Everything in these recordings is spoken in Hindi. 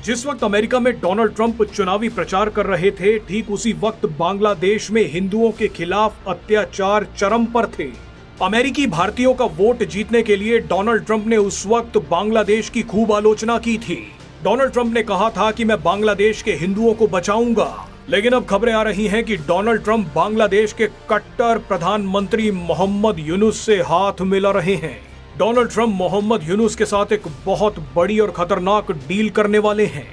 जिस वक्त अमेरिका में डोनाल्ड ट्रंप चुनावी प्रचार कर रहे थे, ठीक उसी वक्त बांग्लादेश में हिंदुओं के खिलाफ अत्याचार चरम पर थे। अमेरिकी भारतीयों का वोट जीतने के लिए डोनाल्ड ट्रंप ने उस वक्त बांग्लादेश की खूब आलोचना की थी। डोनाल्ड ट्रंप ने कहा था कि मैं बांग्लादेश के हिंदुओं को बचाऊंगा, लेकिन अब खबरें आ रही हैं कि डोनाल्ड ट्रंप बांग्लादेश के कट्टर प्रधानमंत्री मोहम्मद यूनुस से हाथ मिला रहे हैं। डोनाल्ड ट्रंप मोहम्मद यूनुस के साथ एक बहुत बड़ी और खतरनाक डील करने वाले हैं।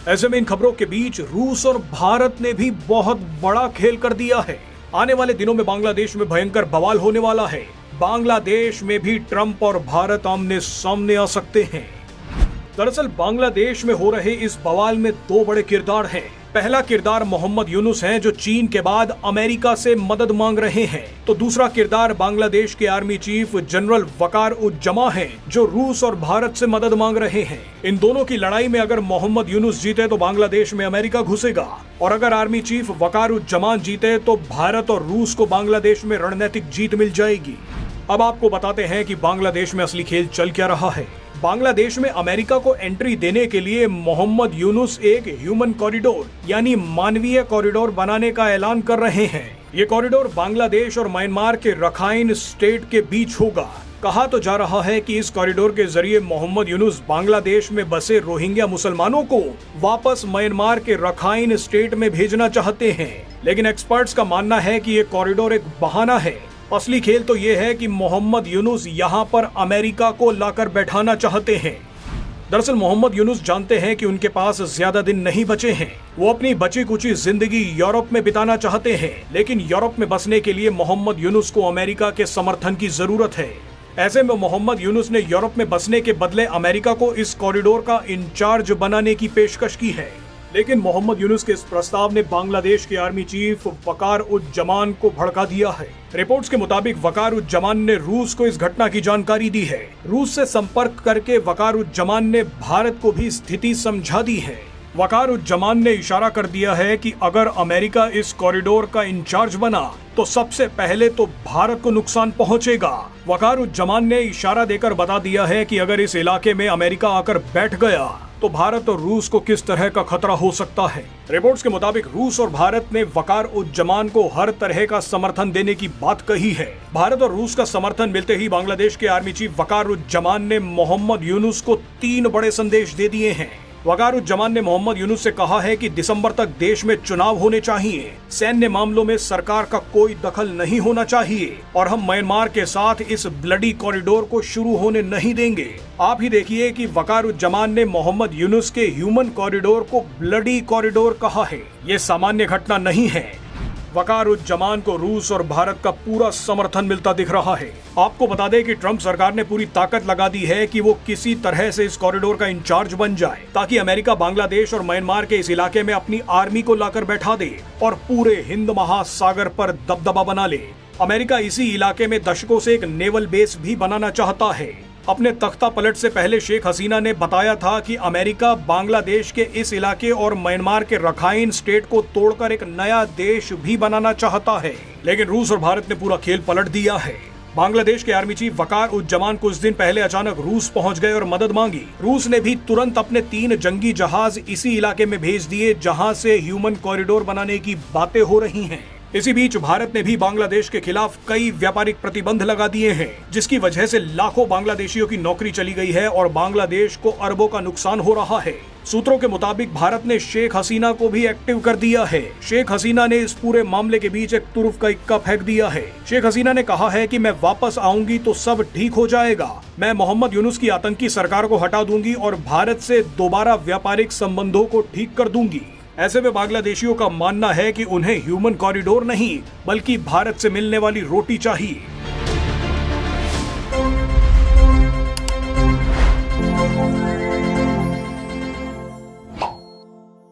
ऐसे में इन खबरों के बीच रूस और भारत ने भी बहुत बड़ा खेल कर दिया है। आने वाले दिनों में बांग्लादेश में भयंकर बवाल होने वाला है। बांग्लादेश में भी ट्रंप और भारत आमने सामने आ सकते हैं। दरअसल बांग्लादेश में हो रहे इस बवाल में दो बड़े किरदार हैं। पहला किरदार मोहम्मद यूनुस हैं, जो चीन के बाद अमेरिका से मदद मांग रहे हैं। तो दूसरा किरदार बांग्लादेश के आर्मी चीफ जनरल वकार-उज-जमा हैं, जो रूस और भारत से मदद मांग रहे हैं। इन दोनों की लड़ाई में अगर मोहम्मद यूनुस जीते तो बांग्लादेश में अमेरिका घुसेगा, और अगर आर्मी चीफ वकार-उज-जमा जीते तो भारत और रूस को बांग्लादेश में रणनीतिक जीत मिल जाएगी। अब आपको बताते हैं कि बांग्लादेश में असली खेल चल क्या रहा है। बांग्लादेश में अमेरिका को एंट्री देने के लिए मोहम्मद यूनुस एक ह्यूमन कॉरिडोर यानी मानवीय कॉरिडोर बनाने का ऐलान कर रहे हैं। ये कॉरिडोर बांग्लादेश और म्यांमार के रखाइन स्टेट के बीच होगा। कहा तो जा रहा है कि इस कॉरिडोर के जरिए मोहम्मद यूनुस बांग्लादेश में बसे रोहिंग्या मुसलमानों को वापस म्यांमार के रखाइन स्टेट में भेजना चाहते हैं। लेकिन एक्सपर्ट्स का मानना है कि ये कॉरिडोर एक बहाना है। असली खेल तो ये है कि मोहम्मद यूनुस यहाँ पर अमेरिका को लाकर बैठाना चाहते हैं। दरअसल मोहम्मद यूनुस जानते हैं कि उनके पास ज्यादा दिन नहीं बचे हैं। वो अपनी बची कुची जिंदगी यूरोप में बिताना चाहते हैं, लेकिन यूरोप में बसने के लिए मोहम्मद यूनुस को अमेरिका के समर्थन की जरूरत है। ऐसे में मोहम्मद यूनुस ने यूरोप में बसने के बदले अमेरिका को इस कॉरिडोर का इंचार्ज बनाने की पेशकश की है। लेकिन मोहम्मद यूनुस के इस प्रस्ताव ने बांग्लादेश के आर्मी चीफ वकार-उज-जमान को भड़का दिया है। रिपोर्ट्स के मुताबिक वकार-उज-जमान ने रूस को इस घटना की जानकारी दी है। रूस से संपर्क करके वकार-उज-जमान ने भारत को भी स्थिति समझा दी है। वकार-उज-जमान ने इशारा कर दिया है कि अगर अमेरिका इस कॉरिडोर का इंचार्ज बना तो सबसे पहले तो भारत को नुकसान पहुंचेगा। वकार-उज-जमान ने इशारा देकर बता दिया है कि अगर इस इलाके में अमेरिका आकर बैठ गया तो भारत और रूस को किस तरह का खतरा हो सकता है। रिपोर्ट्स के मुताबिक रूस और भारत ने वकार-उज-जमान को हर तरह का समर्थन देने की बात कही है। भारत और रूस का समर्थन मिलते ही बांग्लादेश के आर्मी चीफ वकार-उज-जमान ने मोहम्मद यूनुस को 3 बड़े संदेश दे दिए हैं। वकार-उज-जमान ने मोहम्मद यूनुस से कहा है कि दिसंबर तक देश में चुनाव होने चाहिए, सैन्य मामलों में सरकार का कोई दखल नहीं होना चाहिए, और हम म्यांमार के साथ इस ब्लडी कॉरिडोर को शुरू होने नहीं देंगे। आप ही देखिए कि वकार-उज-जमान ने मोहम्मद यूनुस के ह्यूमन कॉरिडोर को ब्लडी कॉरिडोर कहा है। ये सामान्य घटना नहीं है। वकार-उज-जमान को रूस और भारत का पूरा समर्थन मिलता दिख रहा है। आपको बता दें कि ट्रंप सरकार ने पूरी ताकत लगा दी है कि वो किसी तरह से इस कॉरिडोर का इंचार्ज बन जाए, ताकि अमेरिका बांग्लादेश और म्यांमार के इस इलाके में अपनी आर्मी को लाकर बैठा दे और पूरे हिंद महासागर पर दबदबा बना ले। अमेरिका इसी इलाके में दशकों से एक नेवल बेस भी बनाना चाहता है। अपने तख्ता पलट से पहले शेख हसीना ने बताया था कि अमेरिका बांग्लादेश के इस इलाके और म्यांमार के रखाइन स्टेट को तोड़कर एक नया देश भी बनाना चाहता है। लेकिन रूस और भारत ने पूरा खेल पलट दिया है। बांग्लादेश के आर्मी चीफ वकार-उज-जमान कुछ दिन पहले अचानक रूस पहुंच गए और मदद मांगी। रूस ने भी तुरंत अपने 3 जंगी जहाज इसी इलाके में भेज दिए, जहां से ह्यूमन कॉरिडोर बनाने की बातें हो रही हैं। इसी बीच भारत ने भी बांग्लादेश के खिलाफ कई व्यापारिक प्रतिबंध लगा दिए हैं, जिसकी वजह से लाखों बांग्लादेशियों की नौकरी चली गई है और बांग्लादेश को अरबों का नुकसान हो रहा है। सूत्रों के मुताबिक भारत ने शेख हसीना को भी एक्टिव कर दिया है। शेख हसीना ने इस पूरे मामले के बीच एक तुरुफ का इक्का फेंक दिया है। शेख हसीना ने कहा है कि मैं वापस आऊंगी तो सब ठीक हो जाएगा। मैं मोहम्मद यूनुस की आतंकी सरकार को हटा दूंगी और भारत से दोबारा व्यापारिक संबंधों को ठीक कर दूंगी। ऐसे में बांग्लादेशियों का मानना है कि उन्हें ह्यूमन कॉरिडोर नहीं, बल्कि भारत से मिलने वाली रोटी चाहिए।